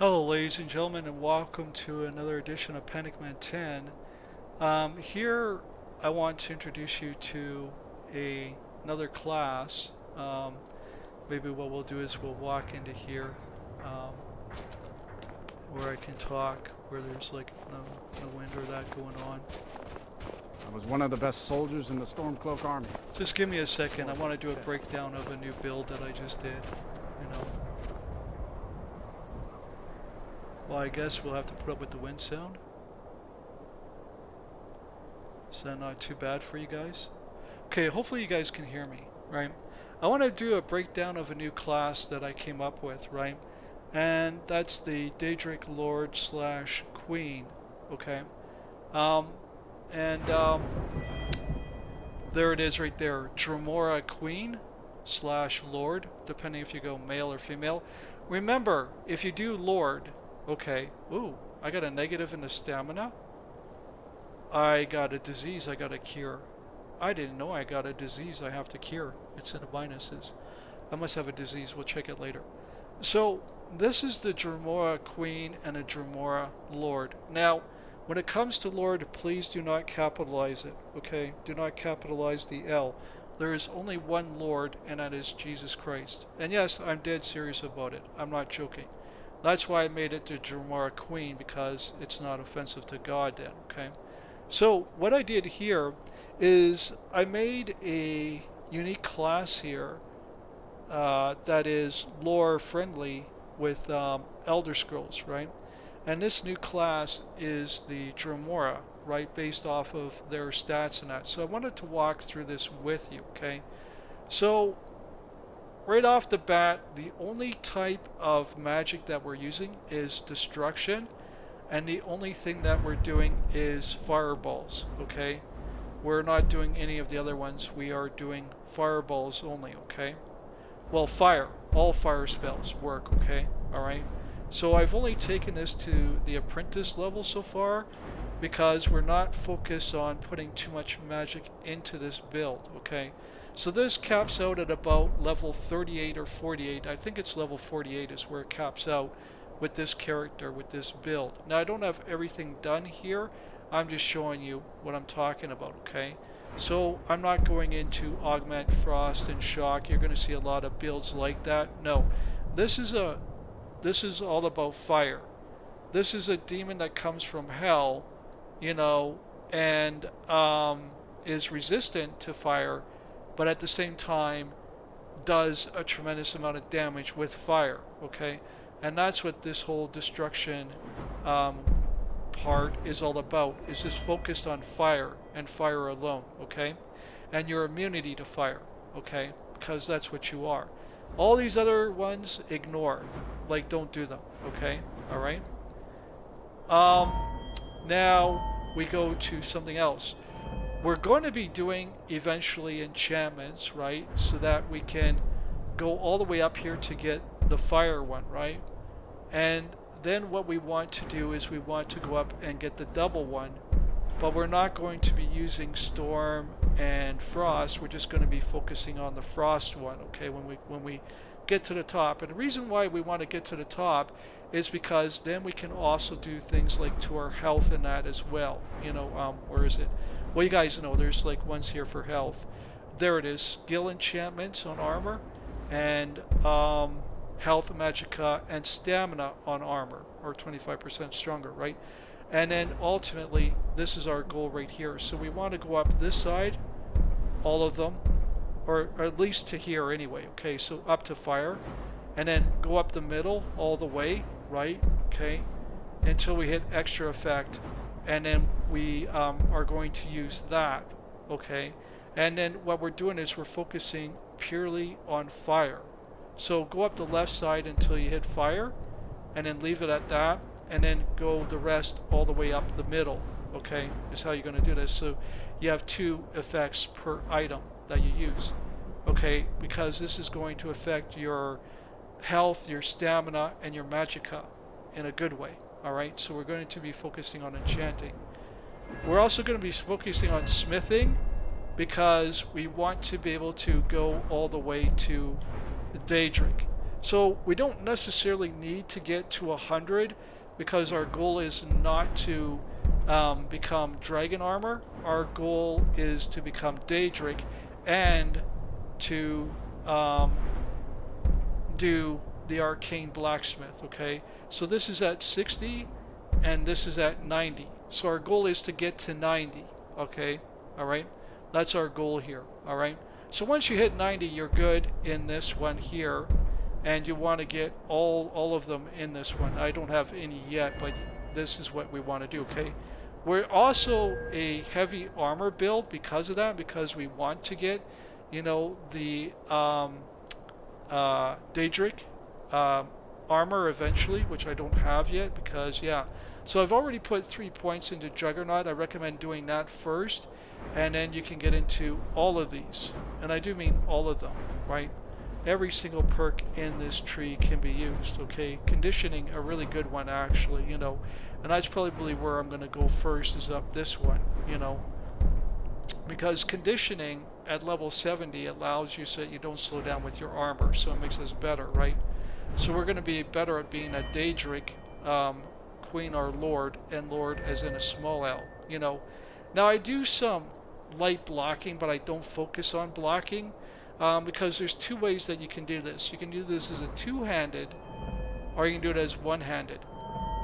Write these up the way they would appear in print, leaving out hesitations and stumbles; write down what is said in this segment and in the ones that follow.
Hello ladies and gentlemen, and welcome to another edition of Panic Man 10. Here I want to introduce you to another class. Maybe what we'll do is we'll walk into here um, where I can talk, where there's like no wind or that going on. I was one of the best soldiers in the Stormcloak army. Just give me a second, I want to do a breakdown of a new build that I just did, you know. Well, I guess we'll have to put up with the wind sound. Is that not too bad for you guys? Okay, hopefully you guys can hear me, right? I want to do a breakdown of a new class that I came up with, right? And that's the Daedric Lord slash Queen, okay? There it is right there. Dremora Queen slash Lord, depending if you go male or female. Remember, if you do Lord, okay, ooh, I got a negative in the stamina. I got a disease I gotta cure. I didn't know I got a disease I have to cure. It's in the minuses. I must have a disease. We'll check it later. So, this is the Dremora Queen and a Dremora Lord. Now, when it comes to Lord, please do not capitalize it, okay? Do not capitalize the L. There is only one Lord, and that is Jesus Christ. And yes, I'm dead serious about it. I'm not joking. That's why I made it the Dremora Queen, because it's not offensive to God then, okay? So what I did here is I made a unique class here that is lore friendly with Elder Scrolls, right? And this new class is the Dremora, right, based off of their stats and that. So I wanted to walk through this with you, okay? So right off the bat, the only type of magic that we're using is destruction, and the only thing that we're doing is fireballs, okay? We're not doing any of the other ones. We are doing fireballs only, okay? Well, fire. All fire spells work, okay? Alright? So I've only taken this to the apprentice level so far because we're not focused on putting too much magic into this build, okay? So this caps out at about level 38 or 48. I think it's level 48 is where it caps out with this character, with this build. Now I don't have everything done here. I'm just showing you what I'm talking about, okay? So I'm not going into augment, frost, and shock. You're going to see a lot of builds like that. No, this is all about fire. This is a demon that comes from hell, you know, and is resistant to fire, but at the same time does a tremendous amount of damage with fire, okay? And that's what this whole destruction part is all about, is just focused on fire and fire alone, okay? And your immunity to fire, okay? Because that's what you are. All these other ones, ignore. Like, don't do them, okay? Alright? Now, we go to something else. We're going to be doing, eventually, enchantments, right? So that we can go all the way up here to get the fire one, right? And then what we want to do is we want to go up and get the double one, but we're not going to be using storm and frost. We're just going to be focusing on the frost one, okay, when we get to the top. And the reason why we want to get to the top is because then we can also do things like to our health and that as well. You know, where is it? Well, you guys know there's like ones here for health. There it is, skill enchantments on armor, and health, magicka, and stamina on armor, or 25% stronger, right? And then ultimately, this is our goal right here. So we want to go up this side, all of them, or at least to here anyway, okay? So up to fire, and then go up the middle all the way, right? Okay, until we hit extra effect, and then we are going to use that, okay? And then what we're doing is we're focusing purely on fire. So go up the left side until you hit fire, and then leave it at that, and then go the rest all the way up the middle, okay, is how you're going to do this. So you have 2 effects per item that you use, okay, because this is going to affect your health, your stamina, and your magicka in a good way, alright? So we're going to be focusing on enchanting. We're also going to be focusing on smithing, because we want to be able to go all the way to Daedric. So we don't necessarily need to get to 100 because our goal is not to become dragon armor. Our goal is to become Daedric and to do the arcane blacksmith, okay? So this is at 60 and this is at 90. So our goal is to get to 90, okay? All right? That's our goal here, all right? So once you hit 90, you're good in this one here, and you want to get all of them in this one. I don't have any yet, but this is what we want to do, okay? We're also a heavy armor build because of that, because we want to get, you know, the Daedric armor eventually, which I don't have yet because, yeah. So I've already put 3 points into Juggernaut. I recommend doing that first, and then you can get into all of these. And I do mean all of them, right? Every single perk in this tree can be used, okay? Conditioning, a really good one actually, you know. And that's probably where I'm going to go first, is up this one, you know. Because conditioning at level 70 allows you so that you don't slow down with your armor, so it makes us better, right? So we're going to be better at being a Daedric Queen or Lord, and Lord as in a small L, you know. Now I do some light blocking, but I don't focus on blocking because there's 2 ways that you can do this. You can do this as a two-handed, or you can do it as one-handed.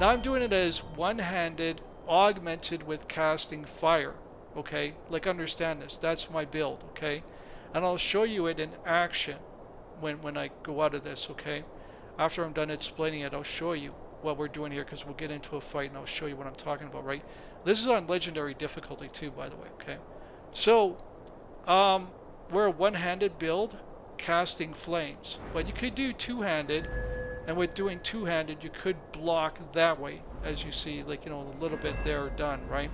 Now I'm doing it as one-handed, augmented with casting fire. Okay, like understand this. That's my build. Okay, and I'll show you it in action when I go out of this. Okay, after I'm done explaining it, I'll show you what we're doing here, because we'll get into a fight and I'll show you what I'm talking about. Right, this is on legendary difficulty too, by the way. Okay, so we're a one-handed build, casting flames, but you could do two-handed, and with doing two-handed, you could block that way, as you see, like, you know, a little bit there done, right?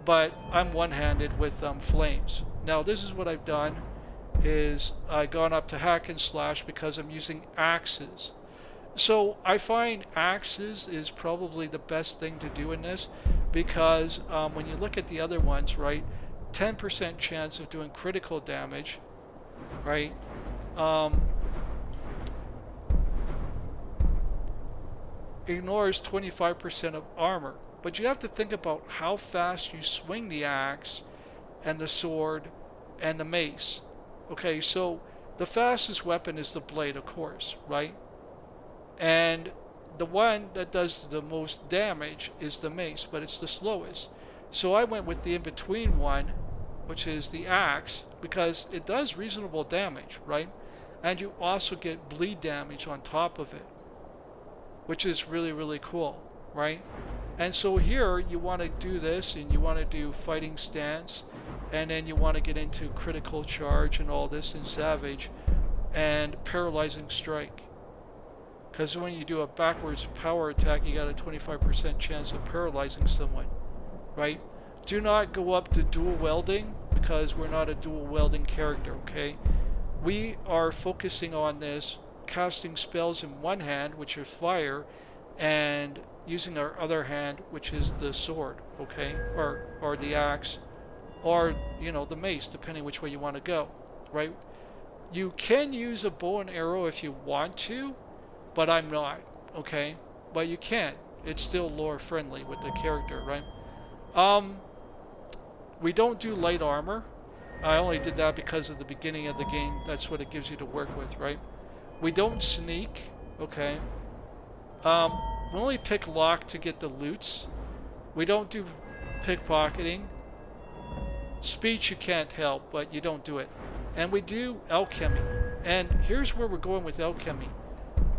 But I'm one-handed with flames. Now this is what I've done, is I've gone up to hack and slash because I'm using axes. So I find axes is probably the best thing to do in this, because when you look at the other ones, right, 10% chance of doing critical damage, right? Ignores 25% of armor. But you have to think about how fast you swing the axe and the sword and the mace. Okay, so the fastest weapon is the blade, of course, right? And the one that does the most damage is the mace, but it's the slowest. So I went with the in-between one, which is the axe, because it does reasonable damage, right? And you also get bleed damage on top of it, which is really, really cool, right? And so here you want to do this, and you want to do fighting stance, and then you want to get into critical charge and all this in savage, and paralyzing strike. Because when you do a backwards power attack, you got a 25% chance of paralyzing someone, right? Do not go up to dual welding, because we're not a dual welding character, okay? We are focusing on this, casting spells in one hand, which is fire, and using our other hand, which is the sword, okay? Or the axe, or, you know, the mace, depending which way you want to go, right? You can use a bow and arrow if you want to, but I'm not, okay? But you can. It's still lore friendly with the character, right? We don't do light armor. I only did that because of the beginning of the game. That's what it gives you to work with, right? We don't sneak, okay? We only pick lock to get the loots. We don't do pickpocketing. Speech you can't help, but you don't do it. And we do alchemy. And here's where we're going with alchemy.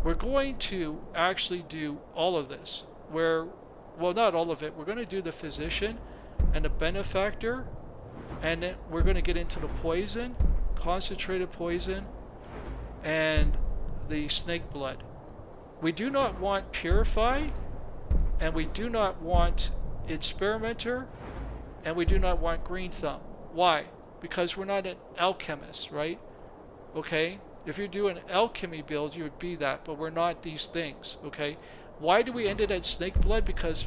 We're going to actually do all of this. Well, not all of it. We're going to do the physician and the benefactor, and then we're going to get into the poison, concentrated poison, and the snake blood. We do not want purify, and we do not want experimenter, and we do not want green thumb. Why? Because we're not an alchemist, right? Okay? If you're doing an alchemy build, you would be that, but we're not these things, okay? Why do we end it at snake blood? Because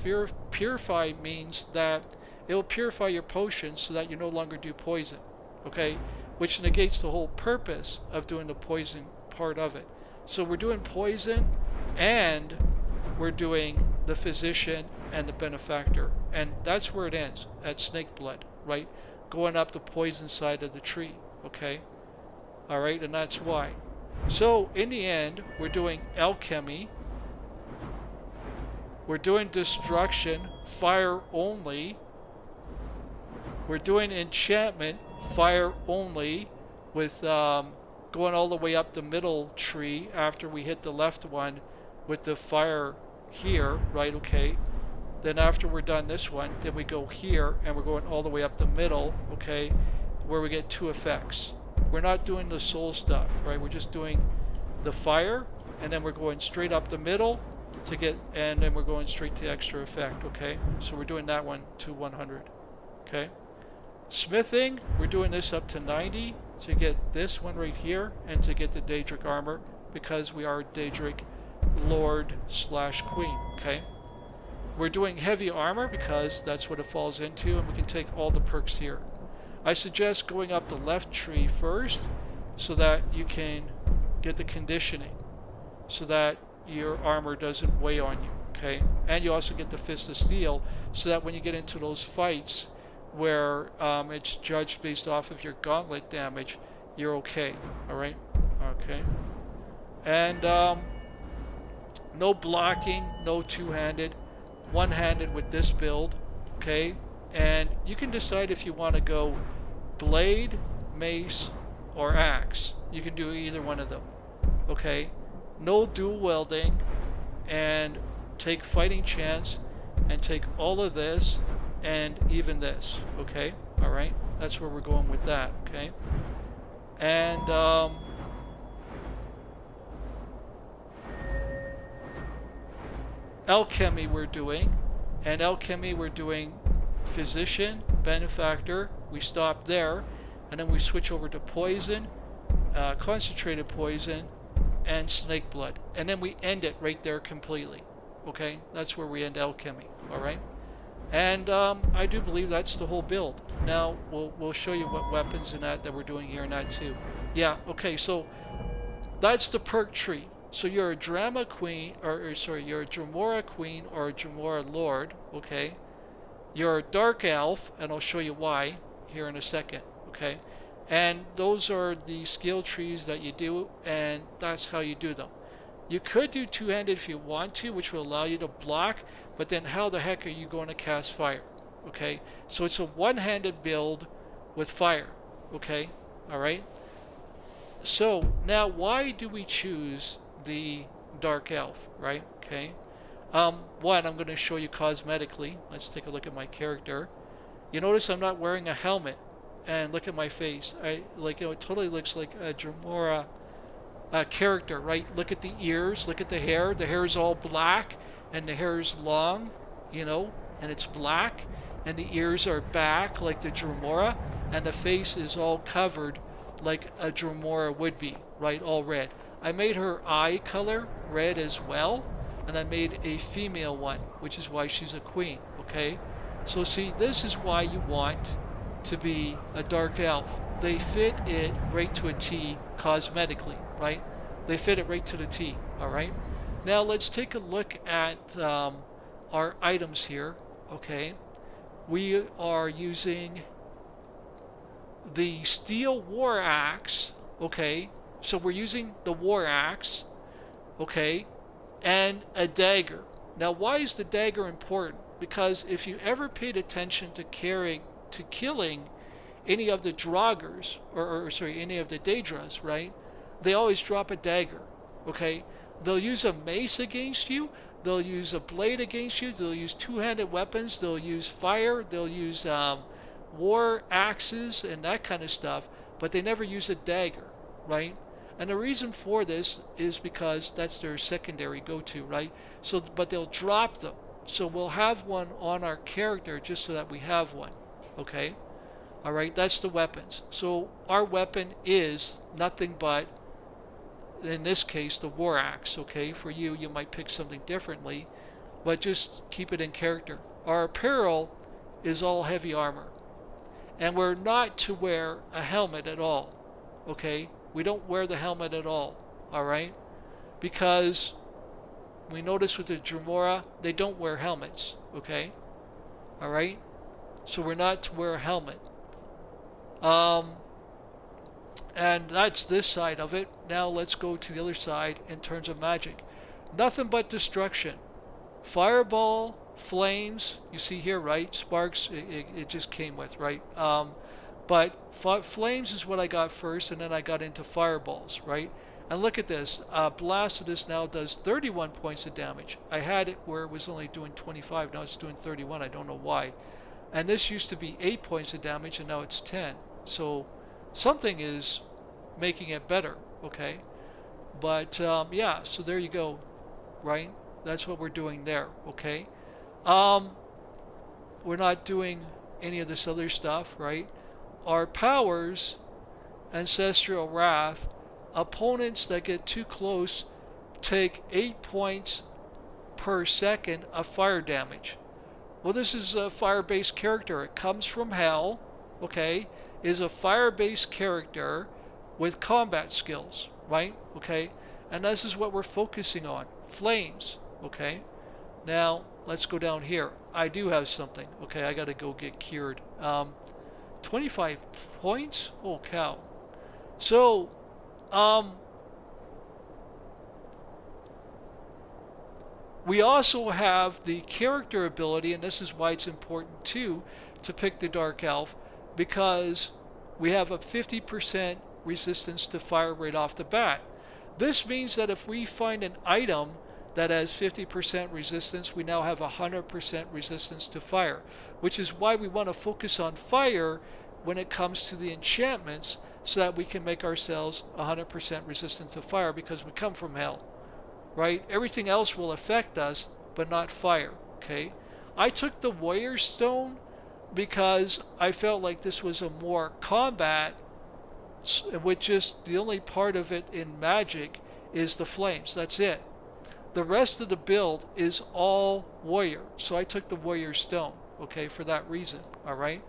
purify means that it will purify your potions so that you no longer do poison, okay? Which negates the whole purpose of doing the poison part of it. So we're doing poison, and we're doing the physician and the benefactor. And that's where it ends, at snake blood, right? Going up the poison side of the tree, okay? All right, and that's why. So in the end, we're doing alchemy. We're doing destruction, fire only. We're doing enchantment, fire only, with going all the way up the middle tree after we hit the left one with the fire here, right? Okay. Then after we're done this one, then we go here and we're going all the way up the middle, okay, where we get 2 effects. We're not doing the soul stuff, right? We're just doing the fire, and then we're going straight up the middle to get, and then we're going straight to extra effect, okay? So we're doing that one to 100, okay? Smithing, we're doing this up to 90 to get this one right here and to get the Daedric armor, because we are Daedric Lord / Queen, okay? We're doing heavy armor because that's what it falls into, and we can take all the perks here. I suggest going up the left tree first so that you can get the conditioning, so that your armor doesn't weigh on you, okay? And you also get the Fist of Steel, so that when you get into those fights where it's judged based off of your gauntlet damage, you're okay, alright? Okay. And no blocking, no two-handed, one-handed with this build, okay? And you can decide if you want to go blade, mace, or axe. You can do either one of them, okay? No dual wielding, and take fighting chance, and take all of this, and even this, okay? Alright, that's where we're going with that, okay? And alchemy we're doing, and alchemy we're doing physician, benefactor, we stop there, and then we switch over to poison, concentrated poison, and snake blood, and then we end it right there completely, okay? That's where we end alchemy, alright? And I do believe that's the whole build. Now we'll show you what weapons and that we're doing here and that too. Yeah, okay, so that's the perk tree. So you're a Drama Queen, or sorry, you're a Dremora Queen or a Dremora Lord, okay? You're a Dark Elf, and I'll show you why here in a second, okay? And those are the skill trees that you do, and that's how you do them. You could do two-handed if you want to, which will allow you to block, but then how the heck are you going to cast fire, okay? So it's a one-handed build with fire, okay? Alright? So, now why do we choose the Dark Elf, right? Okay. One, I'm going to show you cosmetically. Let's take a look at my character. You notice I'm not wearing a helmet, and look at my face. It totally looks like a Dremora character, right? Look at the ears, look at the hair. The hair is all black, and the hair is long, you know, and it's black, and the ears are back like the Dremora, and the face is all covered like a Dremora would be, right? All red. I made her eye color red as well, and I made a female one, which is why she's a queen, okay? So see, this is why you want to be a Dark Elf. They fit it right to a T cosmetically, right? They fit it right to the T, alright? Now let's take a look at our items here, okay? We are using the Steel War Axe, okay? So we're using the War Axe, okay, and a dagger. Now, why is the dagger important? Because if you ever paid attention to killing any of the Draugrs, or any of the Daedras, right? They always drop a dagger, okay? They'll use a mace against you. They'll use a blade against you. They'll use two-handed weapons. They'll use fire. They'll use war axes and that kind of stuff. But they never use a dagger, right? And the reason for this is because that's their secondary go-to, right? So, but they'll drop them. So we'll have one on our character just so that we have one, okay? All right, that's the weapons. So our weapon is nothing but, in this case, the War Axe, okay? For you, you might pick something differently, but just keep it in character. Our apparel is all heavy armor. And we're not to wear a helmet at all, okay? We don't wear the helmet at all, alright? because we notice with the Dremora, they don't wear helmets, okay? Alright? So we're not to wear a helmet. And that's this side of it. Now let's go to the other side in terms of magic. Nothing but destruction. Fireball, flames, you see here, right? Sparks, it just came with, right? But flames is what I got first, and then I got into fireballs, right? And look at this. Blast of this now does 31 points of damage. I had it where it was only doing 25. Now it's doing 31. I don't know why. And this used to be 8 points of damage, and now it's 10. So something is making it better, okay? But yeah, so there you go, right? That's what we're doing there, okay? We're not doing any of this other stuff, right? Our powers, Ancestral Wrath, opponents that get too close take 8 points per second of fire damage. Well, this is a fire-based character. It comes from hell, okay? Is a fire-based character with combat skills, right? Okay? And this is what we're focusing on. Flames, okay? Now, let's go down here. I do have something. Okay, I gotta go get cured. 25 points? Oh, cow. So, we also have the character ability, and this is why it's important too, to pick the Dark Elf, because we have a 50% resistance to fire right off the bat. This means that if we find an item that has 50% resistance, we now have 100% resistance to fire, which is why we want to focus on fire when it comes to the enchantments, so that we can make ourselves 100% resistant to fire, because we come from hell, right? Everything else will affect us, but not fire, okay? I took the Warrior Stone because I felt like this was a more combat, with just the only part of it in magic is the flames. That's it. The rest of the build is all warrior. So I took the Warrior Stone, okay, for that reason, all right?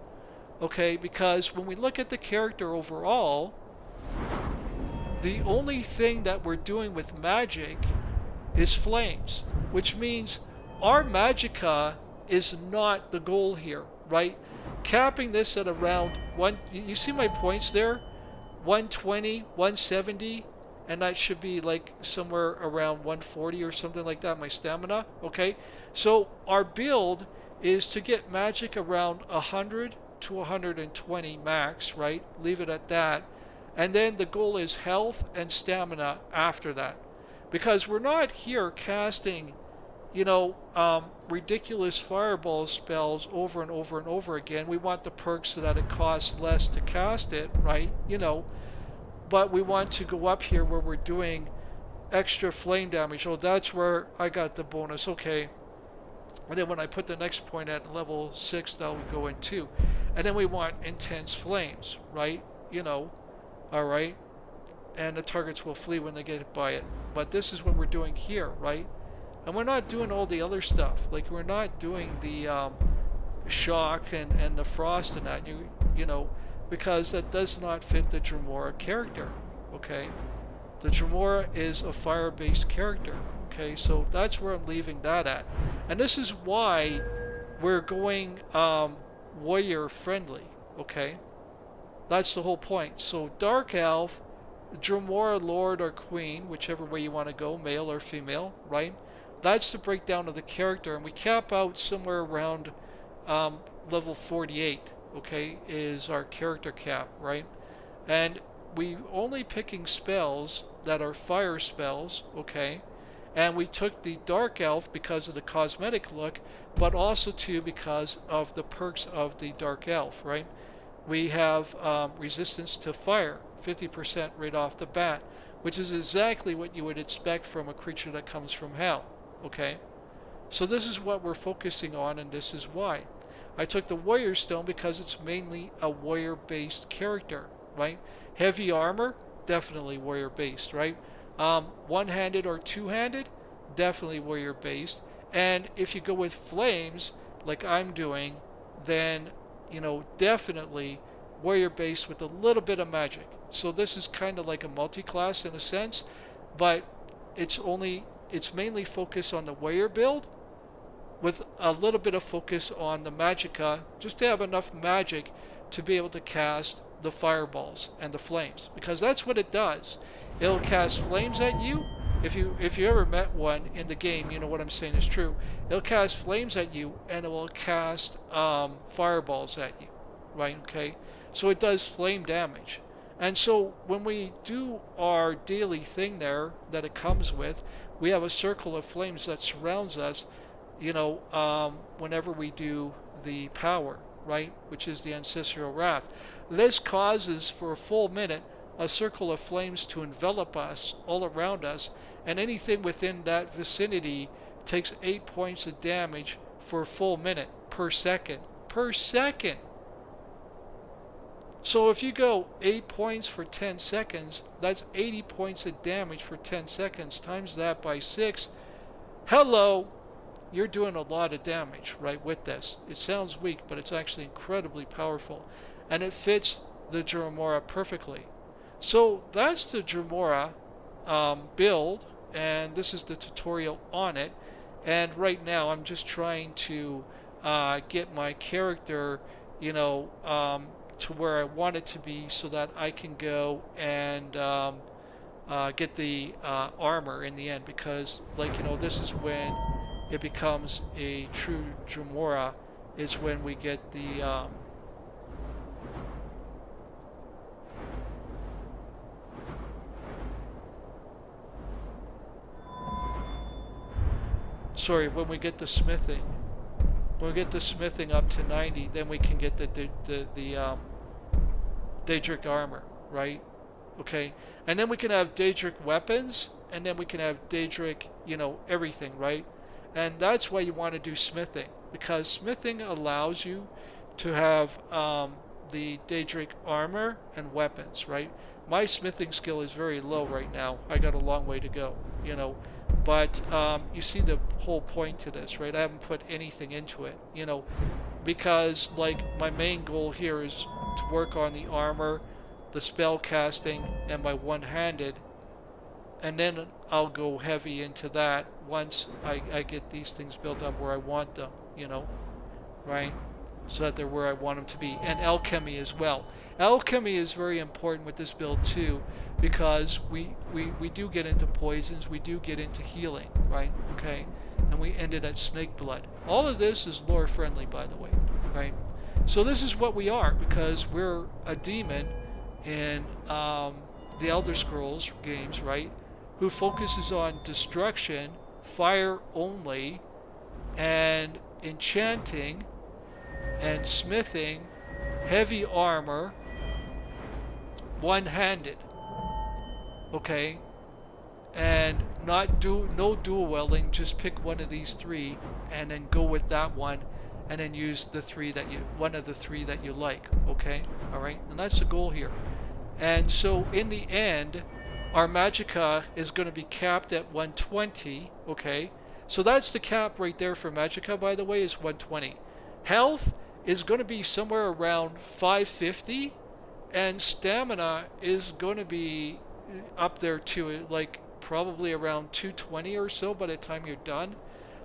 Okay, because when we look at the character overall, the only thing that we're doing with magic is flames, which means our magicka is not the goal here, right? Capping this at around one, you see my points there? 120, 170, and that should be like somewhere around 140 or something like that, my stamina, okay? So our build is to get magic around 100 to 120 max, right? Leave it at that. And then the goal is health and stamina after that. Because we're not here casting, you know, ridiculous fireball spells over and over and over again. We want the perks so that it costs less to cast it, right? You know, but we want to go up here where we're doing extra flame damage. Oh, that's where I got the bonus. Okay. And then when I put the next point at level 6, that will go in too. And then we want intense flames, right? You know, all right? And the targets will flee when they get hit by it. But this is what we're doing here, right? And we're not doing all the other stuff. Like, we're not doing the shock and the frost and that, you know, because that does not fit the Dremora character, okay? The Dremora is a fire-based character, okay? So that's where I'm leaving that at. And this is why we're going warrior-friendly, okay? That's the whole point. So Dark Elf, Dremora Lord or Queen, whichever way you want to go, male or female, right? That's the breakdown of the character, and we cap out somewhere around level 48, okay, is our character cap, right? And we only picking spells that are fire spells, okay? And we took the Dark Elf because of the cosmetic look, but also too because of the perks of the Dark Elf, right? We have resistance to fire, 50% right off the bat, which is exactly what you would expect from a creature that comes from hell, okay? So this is what we're focusing on, and this is why. I took the Warrior Stone because it's mainly a warrior-based character, right? Heavy armor, definitely warrior-based, right? One-handed or two-handed, definitely warrior-based. And if you go with flames, like I'm doing, then, you know, definitely warrior-based with a little bit of magic. So this is kind of like a multi-class in a sense, but it's mainly focused on the warrior build, with a little bit of focus on the magicka, just to have enough magic to be able to cast the fireballs and the flames, because that's what it does. It'll cast flames at you. If you ever met one in the game, you know what I'm saying is true. It'll cast flames at you, and it will cast fireballs at you, right? Okay, so it does flame damage. And so when we do our daily thing there that it comes with, we have a circle of flames that surrounds us, whenever we do the power, right, which is the ancestral wrath. This causes for a full minute a circle of flames to envelop us all around us, and anything within that vicinity takes 8 points of damage for a full minute per second. Per second! So if you go 8 points for 10 seconds, that's 80 points of damage for 10 seconds. Times that by 6. Hello! You're doing a lot of damage, right, with this. It sounds weak, but it's actually incredibly powerful. And it fits the Dremora perfectly. So that's the Dremora build, and this is the tutorial on it. And right now I'm just trying to get my character, to where I want it to be, so that I can go and get the armor in the end, because, this is when it becomes a true Dremora, is when we get the when we get the smithing. When we get the smithing up to 90, then we can get the Daedric armor, right? Okay, and then we can have Daedric weapons, and then we can have Daedric, everything, right? And that's why you want to do smithing, because smithing allows you to have the Daedric armor and weapons, right? My smithing skill is very low right now. I got a long way to go, but you see the whole point to this, right? I haven't put anything into it, because my main goal here is to work on the armor, the spell casting, and my one-handed, and then I'll go heavy into that once I get these things built up where I want them, right? So that they're where I want them to be. And alchemy as well. Alchemy is very important with this build too, because we do get into poisons, we do get into healing, right? Okay, and we ended at snake blood. All of this is lore friendly, by the way, right? So this is what we are, because we're a demon in the Elder Scrolls games, right? Who focuses on destruction, fire only, and enchanting, and smithing, heavy armor, one-handed, okay, and no dual wielding. Just pick one of these three, and then go with that one, and then use one of the three that you like, okay, all right, and that's the goal here. And so in the end, our magicka is going to be capped at 120, okay? So that's the cap right there for magicka, by the way, is 120. Health is going to be somewhere around 550, and stamina is going to be up there too, probably around 220 or so by the time you're done.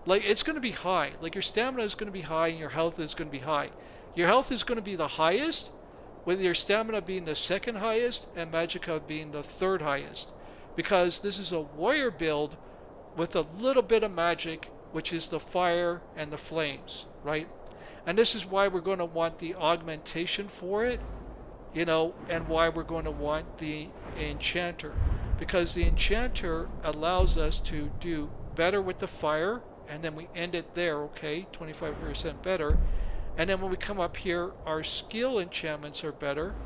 It's going to be high. Your stamina is going to be high, and your health is going to be high. Your health is going to be the highest, with your stamina being the second highest and magicka being the third highest, because this is a warrior build with a little bit of magic, which is the fire and the flames, right? And this is why we're going to want the augmentation for it, and why we're going to want the enchanter, because the enchanter allows us to do better with the fire, and then we end it there, okay, 25% better. And then when we come up here, our skill enchantments are better,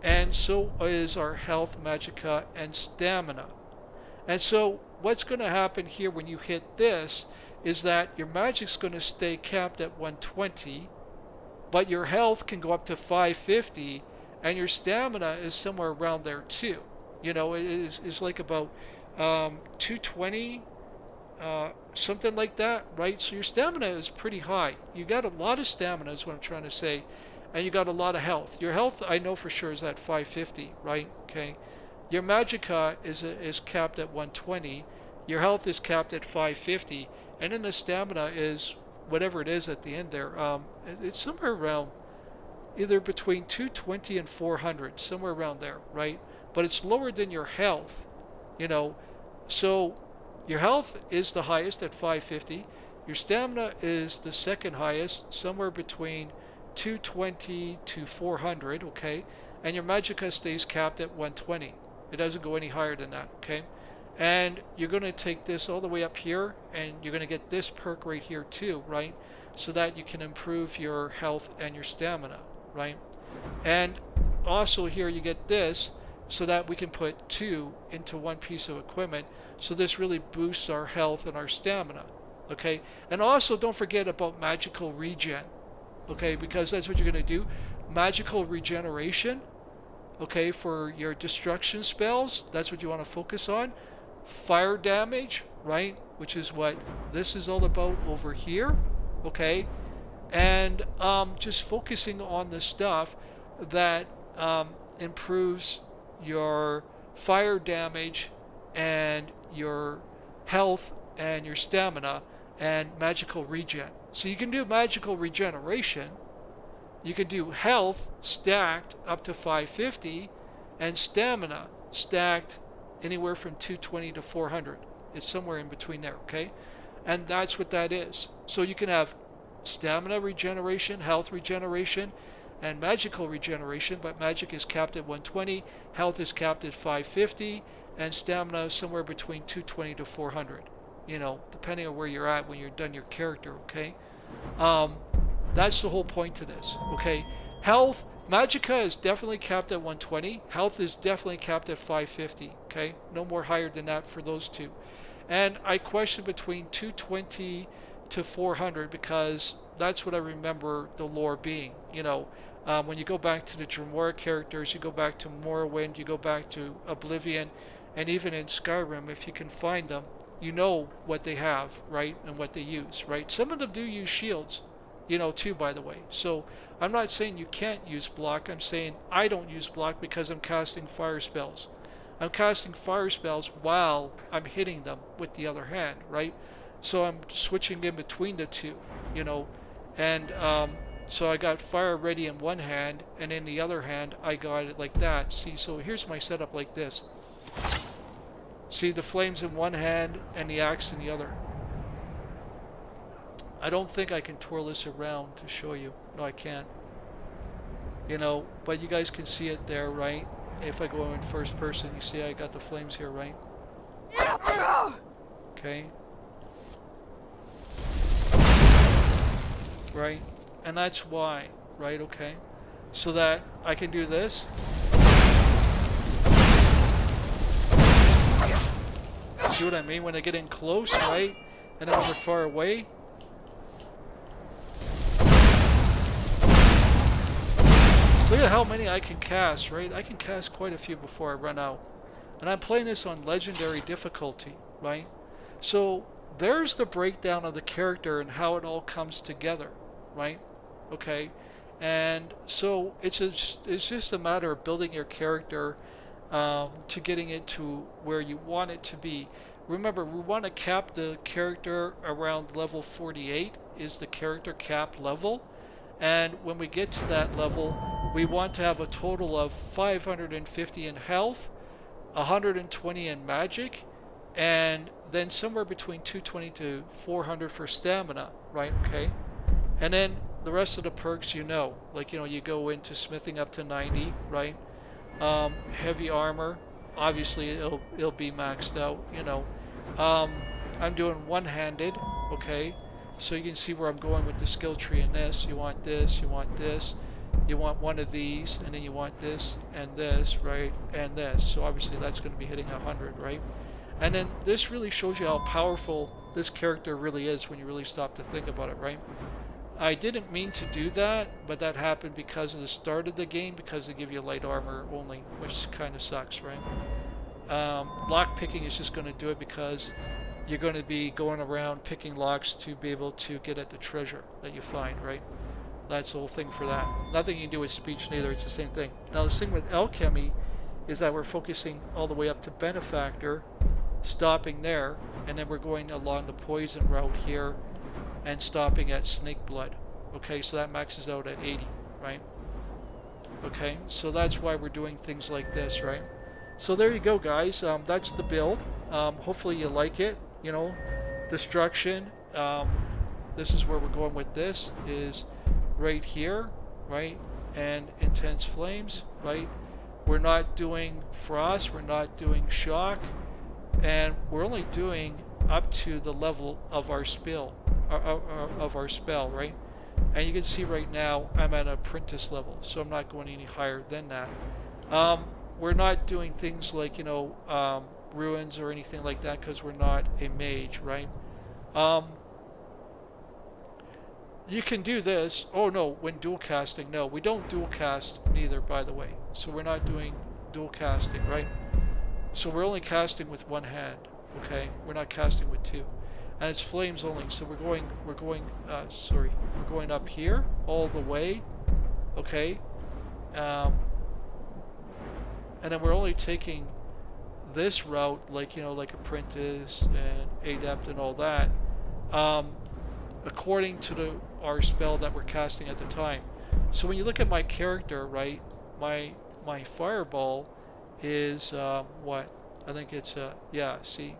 and so is our health, magicka, and stamina. And so what's going to happen here when you hit this is that your magic's going to stay capped at 120, but your health can go up to 550, and your stamina is somewhere around there too. It is like about 220, something like that, right? So your stamina is pretty high. You got a lot of stamina is what I'm trying to say, and you got a lot of health. Your health, I know for sure, is at 550, right? Okay. Your magicka is capped at 120, Your health is capped at 550, and then the stamina is whatever it is at the end there. It's somewhere around either between 220 and 400, somewhere around there, right? But it's lower than your health, you know. So your health is the highest at 550. Your stamina is the second highest, somewhere between 220 to 400, okay? And your magicka stays capped at 120. It doesn't go any higher than that, okay? And you're going to take this all the way up here, and you're going to get this perk right here too, right? So that you can improve your health and your stamina, right? And also here you get this so that we can put two into one piece of equipment. So this really boosts our health and our stamina, okay? And also don't forget about magical regen, okay? Because that's what you're going to do. Magical regeneration, okay, for your destruction spells. That's what you want to focus on. Fire damage, right? Which is what this is all about over here, okay? And just focusing on the stuff that improves your fire damage and your health and your stamina and magical regen. So you can do magical regeneration, you can do health stacked up to 550 and stamina stacked anywhere from 220 to 400. It's somewhere in between there, okay? And that's what that is. So you can have stamina regeneration, health regeneration, and magical regeneration, but magic is capped at 120, health is capped at 550, and stamina is somewhere between 220 to 400, you know, depending on where you're at when you're done your character, okay? That's the whole point to this, okay? Health, magicka is definitely capped at 120, health is definitely capped at 550, okay? No more higher than that for those two. And I question between 220 to 400 because that's what I remember the lore being, you know. When you go back to the Dremora characters, you go back to Morrowind, you go back to Oblivion, and even in Skyrim, if you can find them, you know what they have, right, and what they use, right? Some of them do use shields, you know, too, by the way. So I'm not saying you can't use block. I'm saying I don't use block because I'm casting fire spells. I'm casting fire spells while I'm hitting them with the other hand, right? So I'm switching in between the two, you know, and so I got fire ready in one hand, and in the other hand I got it like that. See, so here's my setup like this. See, the flames in one hand and the axe in the other. I don't think I can twirl this around to show you. No, I can't. You know, but you guys can see it there, right? If I go in first person, you see I got the flames here, right? Okay. Right? And that's why, right? Okay. So that I can do this. See what I mean? When I get in close, right? And then when they're far away. Look at how many I can cast, right? I can cast quite a few before I run out. And I'm playing this on legendary difficulty, right? So there's the breakdown of the character and how it all comes together, right? Okay. And so it's just a matter of building your character to getting it to where you want it to be. Remember, we want to cap the character around level 48 is the character cap level. And when we get to that level, we want to have a total of 550 in health, 120 in magic, and then somewhere between 220 to 400 for stamina, right? Okay. And then the rest of the perks, you know, like, you know, you go into smithing up to 90, right? Heavy armor, obviously it'll be maxed out, you know. I'm doing one-handed, okay? So you can see where I'm going with the skill tree in this. You want this, you want this, you want one of these, and then you want this and this, right? And this. So obviously that's going to be hitting 100, right? And then this really shows you how powerful this character really is when you really stop to think about it, right? I didn't mean to do that, but that happened because of the start of the game, because they give you light armor only, which kind of sucks, right? Lock picking is just going to do it because you're going to be going around picking locks to be able to get at the treasure that you find, right? That's the whole thing for that. Nothing you can do with speech neither, it's the same thing. Now the thing with alchemy is that we're focusing all the way up to benefactor, stopping there, and then we're going along the poison route here and stopping at Snake Blood. Okay, so that maxes out at 80, right? Okay, so that's why we're doing things like this, right? So there you go, guys. That's the build. Hopefully you like it. You know, destruction. This is where we're going with this, is right here, right? And intense flames, right? We're not doing frost, we're not doing shock, and we're only doing up to the level of our spell, right? And you can see right now I'm at an apprentice level, so I'm not going any higher than that. We're not doing things like, you know, ruins or anything like that because we're not a mage, right? You can do this. Oh no, when dual casting, no, we don't dual cast neither, by the way. So we're not doing dual casting, right? So we're only casting with one hand, okay? We're not casting with two, and it's flames only. So we're going up here all the way, okay? And then we're only taking this route, like, you know, like apprentice and adept and all that, according to our spell that we're casting at the time. So when you look at my character, right, my fireball is what? I think it's yeah, see,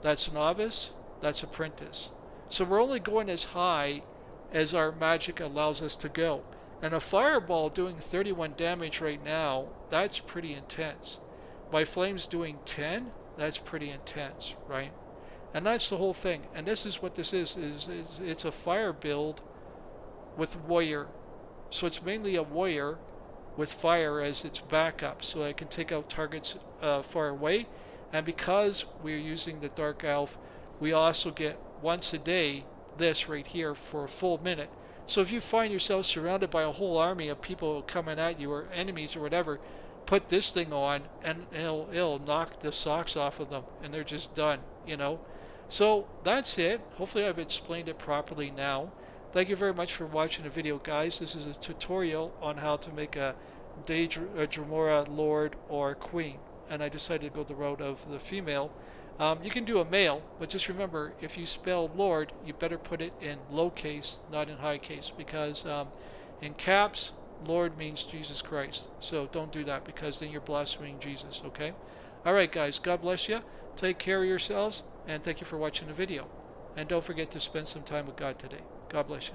that's novice, that's apprentice. So we're only going as high as our magic allows us to go. And a fireball doing 31 damage right now, that's pretty intense. My flames doing 10, that's pretty intense, right? And that's the whole thing. And this is what this is it's a fire build with warrior. So it's mainly a warrior with fire as its backup, so I can take out targets far away. And because we're using the Dark Elf, we also get once a day this right here for a full minute. So if you find yourself surrounded by a whole army of people coming at you, or enemies or whatever, put this thing on and it'll knock the socks off of them and they're just done, you know. So that's it. Hopefully I've explained it properly now. Thank you very much for watching the video, guys. This is a tutorial on how to make a Dremora Lord or Queen, and I decided to go the route of the female. You can do a male, but just remember, if you spell Lord, you better put it in lowercase, not in high case, because in caps, Lord means Jesus Christ. So don't do that, because then you're blaspheming Jesus, okay? Alright guys, God bless you. Take care of yourselves, and thank you for watching the video. And don't forget to spend some time with God today. God bless you.